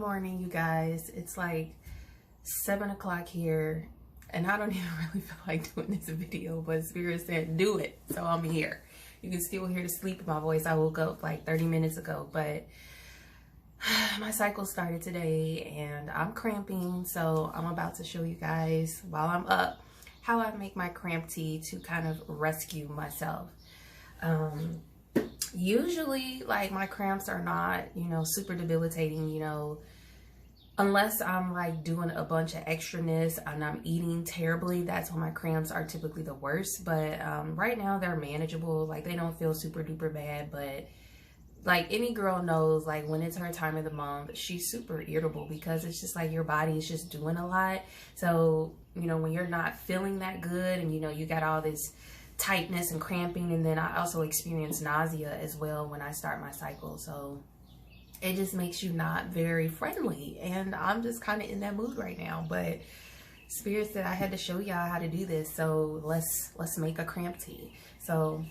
morning, you guys. It's like 7 o'clock here and I don't even really feel like doing this video, but Spirit said do it, so I'm here. You can still hear the sleep in my voice. I woke up like 30 minutes ago, but my cycle started today and I'm cramping, so I'm about to show you guys while I'm up how I make my cramp tea to kind of rescue myself. Usually, like, my cramps are not, super debilitating, unless I'm like doing a bunch of extraness and I'm eating terribly. That's when my cramps are typically the worst. But right now they're manageable. Like, they don't feel super duper bad, but like any girl knows, like when it's her time of the month, she's super irritable because it's just like your body is just doing a lot. So, when you're not feeling that good and you got all this tightness and cramping, and then I also experience nausea as well when I start my cycle, so it just makes you not very friendly, and I'm just kind of in that mood right now. But Spirit said I had to show y'all how to do this, so let's make a cramp tea. So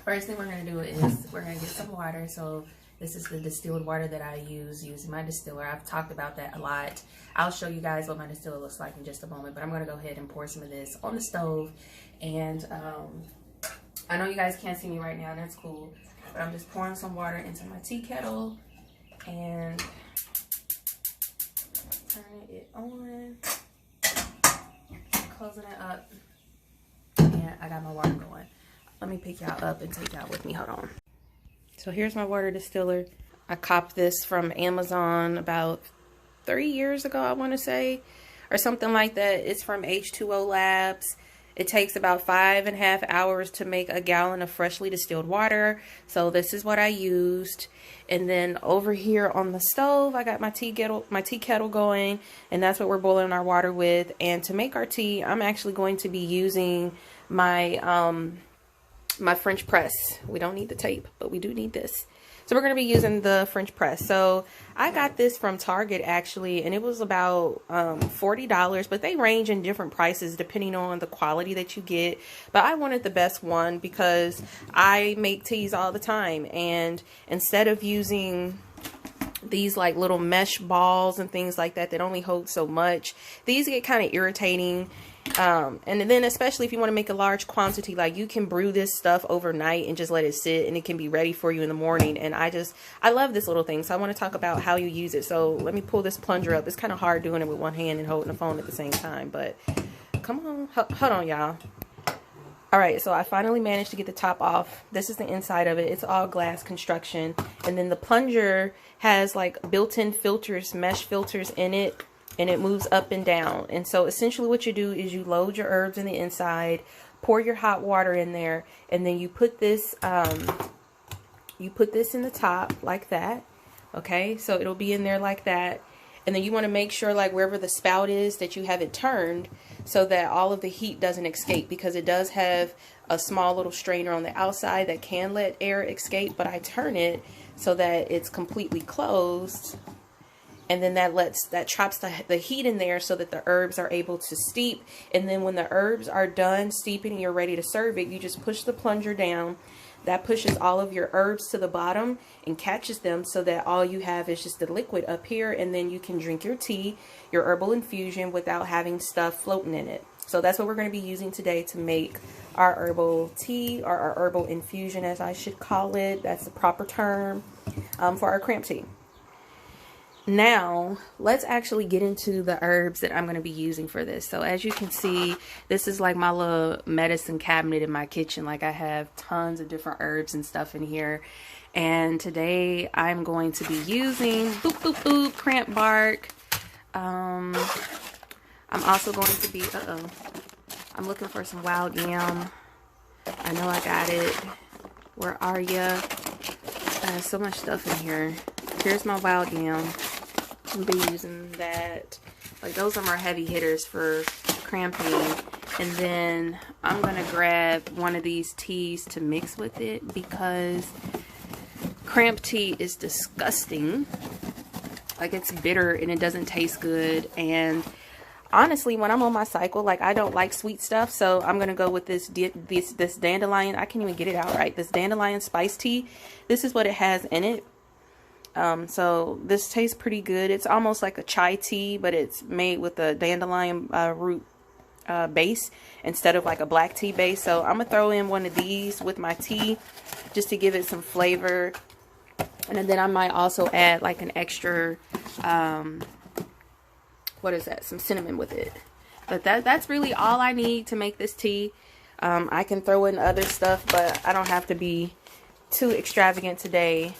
first thing we're going to do is we're going to get some water. So this is the distilled water that I use using my distiller. I've talked about that a lot. I'll show you guys what my distiller looks like in just a moment, but I'm going to go ahead and pour some of this on the stove. And I know you guys can't see me right now, and that's cool, but I'm just pouring some water into my tea kettle and turning it on, closing it up, and I got my water going. Let me pick y'all up and take y'all with me. Hold on. So here's my water distiller. I copped this from Amazon about 3 years ago, I want to say, or something like that. It's from H2O Labs. It takes about 5.5 hours to make a gallon of freshly distilled water. So this is what I used. And then over here on the stove, I got my tea kettle going, and that's what we're boiling our water with. And to make our tea, I'm actually going to be using my my French press. We don't need the tape, but we do need this. So we're going to be using the French press. So I got this from Target actually, and it was about $40, but they range in different prices depending on the quality that you get. But I wanted the best one because I make teas all the time, and instead of using these like little mesh balls and things like that that only hold so much, these get kind of irritating. And then especially if you want to make a large quantity, like you can brew this stuff overnight and just let it sit, and it can be ready for you in the morning. And I love this little thing. So I want to talk about how you use it. So let me pull this plunger up. It's kind of hard doing it with one hand and holding the phone at the same time, but come on, hold on, y'all. All right, so I finally managed to get the top off. This is the inside of it. It's all glass construction. And then the plunger has like built-in filters, mesh filters in it, and it moves up and down. And so essentially what you do is you load your herbs in the inside, pour your hot water in there, and then you put this in the top like that. Okay, so it'll be in there like that. And then you want to make sure, like, wherever the spout is, that you have it turned so that all of the heat doesn't escape, because it does have a small little strainer on the outside that can let air escape, but I turn it so that it's completely closed. And then that traps the heat in there so that the herbs are able to steep. And then when the herbs are done steeping and you're ready to serve it, you just push the plunger down. That pushes all of your herbs to the bottom and catches them, so that all you have is just the liquid up here, and then you can drink your tea, your herbal infusion, without having stuff floating in it. So that's what we're going to be using today to make our herbal tea, or our herbal infusion, as I should call it. That's the proper term for our cramp tea. Now, let's actually get into the herbs that I'm going to be using for this. So as you can see, this is like my little medicine cabinet in my kitchen. Like, I have tons of different herbs and stuff in here. And today I'm going to be using cramp bark. I'm also going to be, I'm looking for some wild yam. I know I got it. Where are ya? So much stuff in here. Here's my wild yam. I'll be using that. Like, those are my heavy hitters for cramping. And then I'm gonna grab one of these teas to mix with it, because cramp tea is disgusting. Like, it's bitter and it doesn't taste good. And honestly, when I'm on my cycle, like, I don't like sweet stuff, so I'm gonna go with this dandelion. I can't even get it out right. This dandelion spice tea. This is what it has in it. So this tastes pretty good. It's almost like a chai tea, but it's made with a dandelion root base instead of like a black tea base. So I'm gonna throw in one of these with my tea just to give it some flavor. And then I might also add like an extra, what is that? Some cinnamon with it. But that's really all I need to make this tea. I can throw in other stuff, but I don't have to be too extravagant today.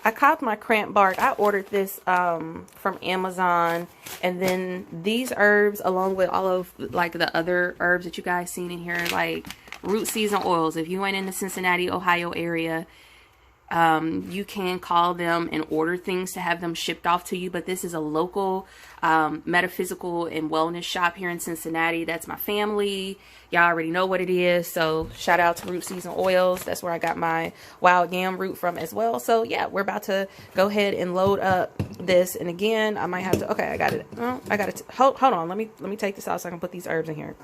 I copped my cramp bark. I ordered this from Amazon, and then these herbs, along with all of like the other herbs that you guys seen in here, like root season oils. If you ain't in the Cincinnati, Ohio area, you can call them and order things to have them shipped off to you. But this is a local metaphysical and wellness shop here in Cincinnati. That's my family. Y'all already know what it is. So shout out to Root Season Oils. That's where I got my wild yam root from as well. So yeah, we're about to go ahead and load up this. And again, I might have to, okay, I got it. Oh, I got it. Hold on. Let me take this out so I can put these herbs in here.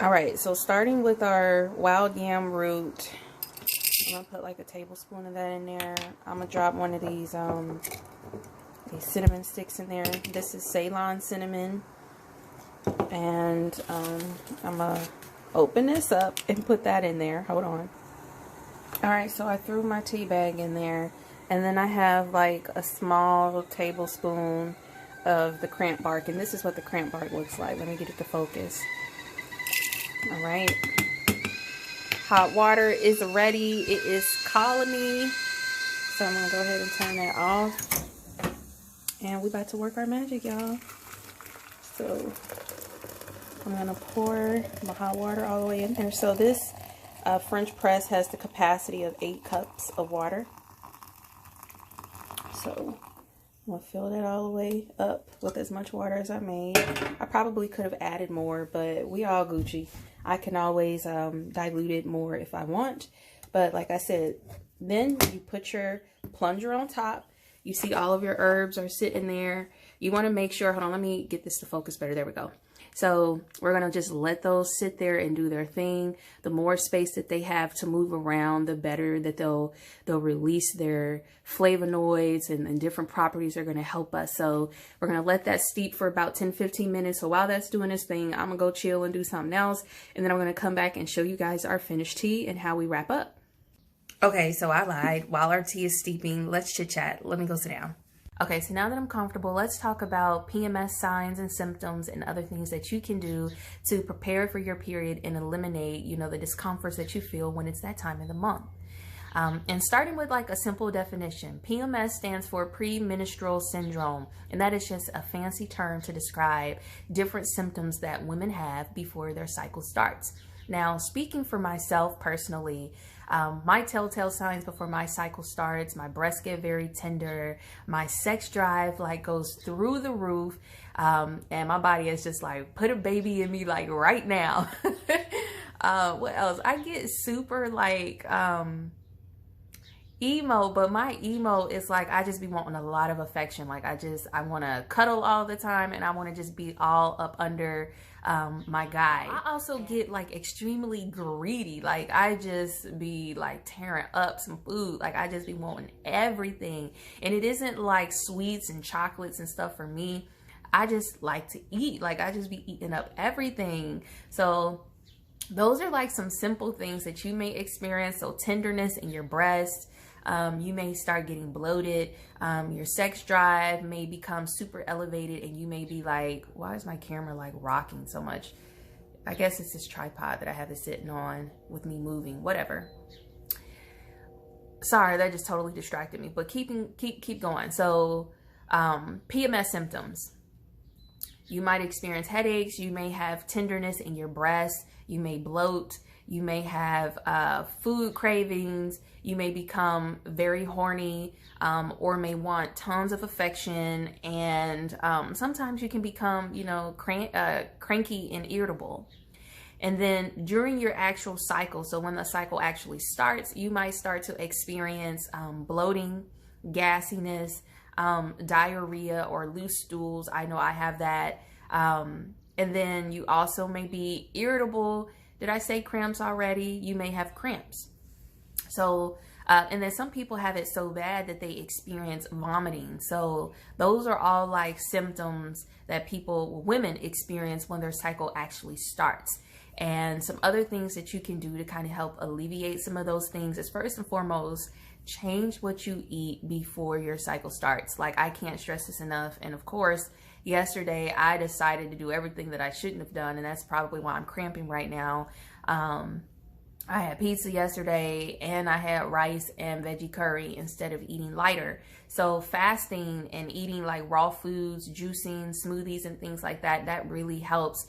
All right. So starting with our wild yam root, I'm gonna put like a tablespoon of that in there. I'm gonna drop one of these cinnamon sticks in there. This is Ceylon cinnamon. And I'm gonna open this up and put that in there. Hold on. Alright, so I threw my tea bag in there, and then I have like a small tablespoon of the cramp bark, and this is what the cramp bark looks like. Let me get it to focus. Alright, hot water is ready. It is calling me, so I'm gonna go ahead and turn that off, and we about to work our magic, y'all. So I'm going to pour my hot water all the way in there. So this French press has the capacity of 8 cups of water. So I'm going to fill that all the way up with as much water as I made. I probably could have added more, but we all Gucci. I can always dilute it more if I want. But like I said, then you put your plunger on top. You see all of your herbs are sitting there. You want to make sure, hold on, let me get this to focus better. There we go. So we're going to just let those sit there and do their thing. The more space that they have to move around, the better that they'll release their flavonoids and different properties are going to help us. So we're going to let that steep for about 10-15 minutes. So while that's doing this thing, I'm going to go chill and do something else. And then I'm going to come back and show you guys our finished tea and how we wrap up. Okay, so I lied. While our tea is steeping, let's chit chat. Let me go sit down. Okay, so now that I'm comfortable, let's talk about PMS signs and symptoms and other things that you can do to prepare for your period and eliminate, you know, the discomforts that you feel when it's that time of the month. And starting with like a simple definition, PMS stands for premenstrual syndrome, and that is just a fancy term to describe different symptoms that women have before their cycle starts. Now, speaking for myself personally, my telltale signs before my cycle starts, my breasts get very tender, my sex drive like goes through the roof, and my body is just like, put a baby in me like right now. What else? I get super like emo, but my emo is like, I just be wanting a lot of affection. Like I want to cuddle all the time, and I want to just be all up under my guy. I also get like extremely greedy. Like I just be like tearing up some food. Like I just be wanting everything. And it isn't like sweets and chocolates and stuff for me. I just like to eat. Like I just be eating up everything. So those are like some simple things that you may experience. So tenderness in your breast. You may start getting bloated. Your sex drive may become super elevated, and you may be like, why is my camera like rocking so much? I guess it's this tripod that I have it sitting on with me moving, whatever. Sorry, that just totally distracted me, but keep going. So PMS symptoms. You might experience headaches. You may have tenderness in your breast. You may bloat. You may have food cravings. You may become very horny, or may want tons of affection. And sometimes you can become, you know, cranky and irritable. And then during your actual cycle, so when the cycle actually starts, you might start to experience bloating, gassiness, diarrhea, or loose stools. I know I have that. And then you also may be irritable. Did I say cramps already? You may have cramps. So And then some people have it so bad that they experience vomiting. So those are all like symptoms that women experience when their cycle actually starts. And some other things that you can do to kind of help alleviate some of those things is, first and foremost, change what you eat before your cycle starts. Like, I can't stress this enough. And of course, yesterday I decided to do everything that I shouldn't have done, and that's probably why I'm cramping right now. I had pizza yesterday, and I had rice and veggie curry instead of eating lighter. So fasting and eating like raw foods, juicing, smoothies, and things like that, that really helps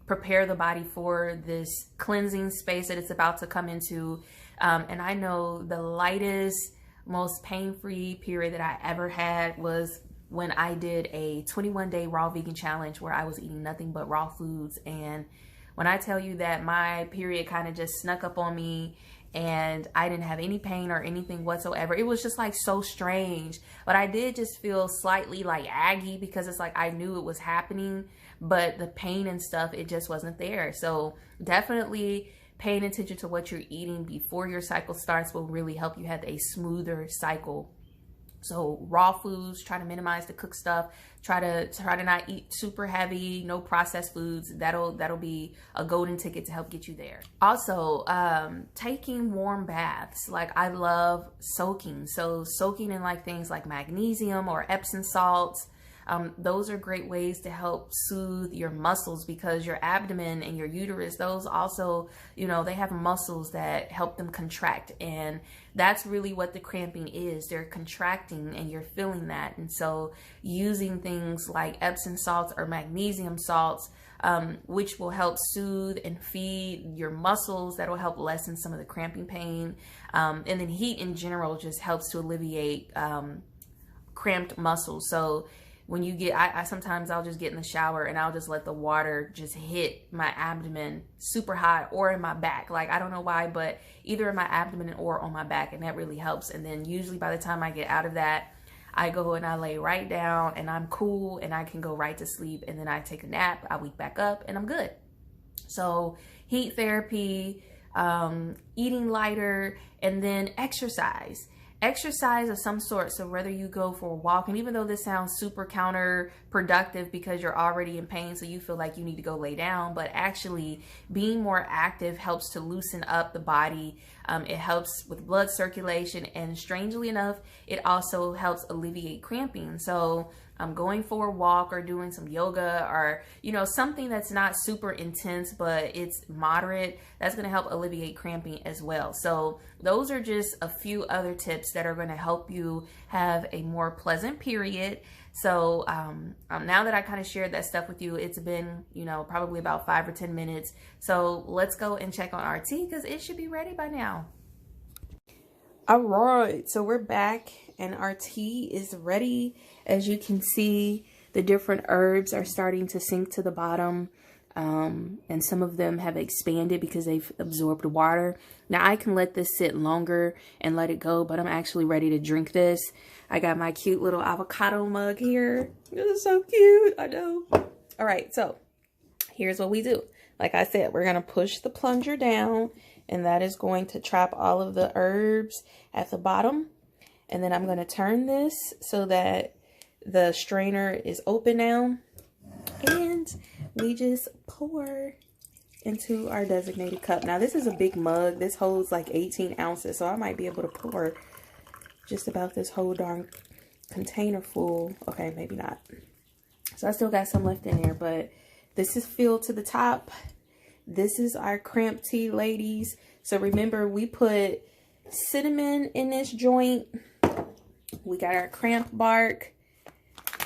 prepare the body for this cleansing space that it's about to come into. And I know the lightest, most pain-free period that I ever had was when I did a 21-day raw vegan challenge where I was eating nothing but raw foods. And when I tell you that my period kind of just snuck up on me and I didn't have any pain or anything whatsoever, it was just like so strange. But I did just feel slightly like aggy because it's like I knew it was happening, but the pain and stuff, it just wasn't there. So definitely paying attention to what you're eating before your cycle starts will really help you have a smoother cycle. So raw foods, try to minimize the cooked stuff. Try to not eat super heavy, no processed foods. That'll be a golden ticket to help get you there. Also, taking warm baths. Like, I love soaking. So soaking in like things like magnesium or Epsom salts. Those are great ways to help soothe your muscles, because your abdomen and your uterus, those also, you know, they have muscles that help them contract, and that's really what the cramping is. They're contracting and you're feeling that. And so using things like Epsom salts or magnesium salts, which will help soothe and feed your muscles, that'll help lessen some of the cramping pain. And then heat in general just helps to alleviate cramped muscles. So when you get, I sometimes I'll just get in the shower and I'll just let the water just hit my abdomen super hot, or in my back. Like, I don't know why, but either in my abdomen or on my back, and that really helps. And then usually by the time I get out of that, I go and I lay right down and I'm cool and I can go right to sleep. And then I take a nap, I wake back up and I'm good. So heat therapy, eating lighter, and then exercise of some sort. So whether you go for a walk, and even though this sounds super counterproductive because you're already in pain, so you feel like you need to go lay down, but actually being more active helps to loosen up the body. It helps with blood circulation, and strangely enough, it also helps alleviate cramping. So going for a walk or doing some yoga, or, you know, something that's not super intense, but it's moderate, that's going to help alleviate cramping as well. So those are just a few other tips that are going to help you have a more pleasant period. So now that I kind of shared that stuff with you, it's been, you know, probably about 5 or 10 minutes. So let's go and check on our tea, because it should be ready by now. All right, so we're back and our tea is ready. As you can see, the different herbs are starting to sink to the bottom, and some of them have expanded because they've absorbed water. Now I can let this sit longer and let it go, but I'm actually ready to drink this. I got my cute little avocado mug here. This is so cute, I know. All right, so here's what we do. Like I said, we're gonna push the plunger down, and that is going to trap all of the herbs at the bottom. And then I'm going to turn this so that the strainer is open now. And we just pour into our designated cup. Now, this is a big mug. This holds like 18 ounces. So I might be able to pour just about this whole darn container full. Okay, maybe not. So I still got some left in there, but this is filled to the top. This is our cramp tea, ladies. So remember, we put cinnamon in this joint. We got our cramp bark,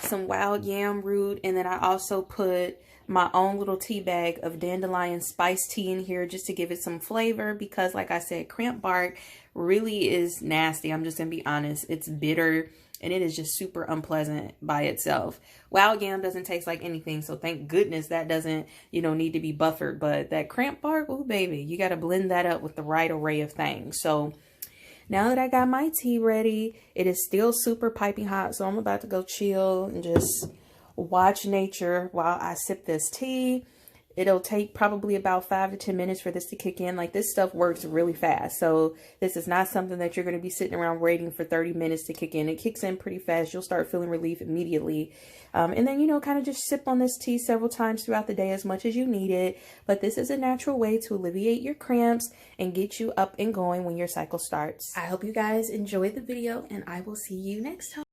some wild yam root, and then I also put my own little tea bag of dandelion spice tea in here just to give it some flavor, because like I said, cramp bark really is nasty. I'm just gonna be honest. It's bitter and it is just super unpleasant by itself. Wild yam doesn't taste like anything, so thank goodness that doesn't, you know, need to be buffered. But that cramp bark, oh baby, you got to blend that up with the right array of things. So now that I got my tea ready, it is still super piping hot, so I'm about to go chill and just watch nature while I sip this tea. It'll take probably about 5 to 10 minutes for this to kick in. Like, this stuff works really fast. So this is not something that you're going to be sitting around waiting for 30 minutes to kick in. It kicks in pretty fast. You'll start feeling relief immediately. And then, you know, kind of just sip on this tea several times throughout the day as much as you need it. But this is a natural way to alleviate your cramps and get you up and going when your cycle starts. I hope you guys enjoyed the video, and I will see you next time.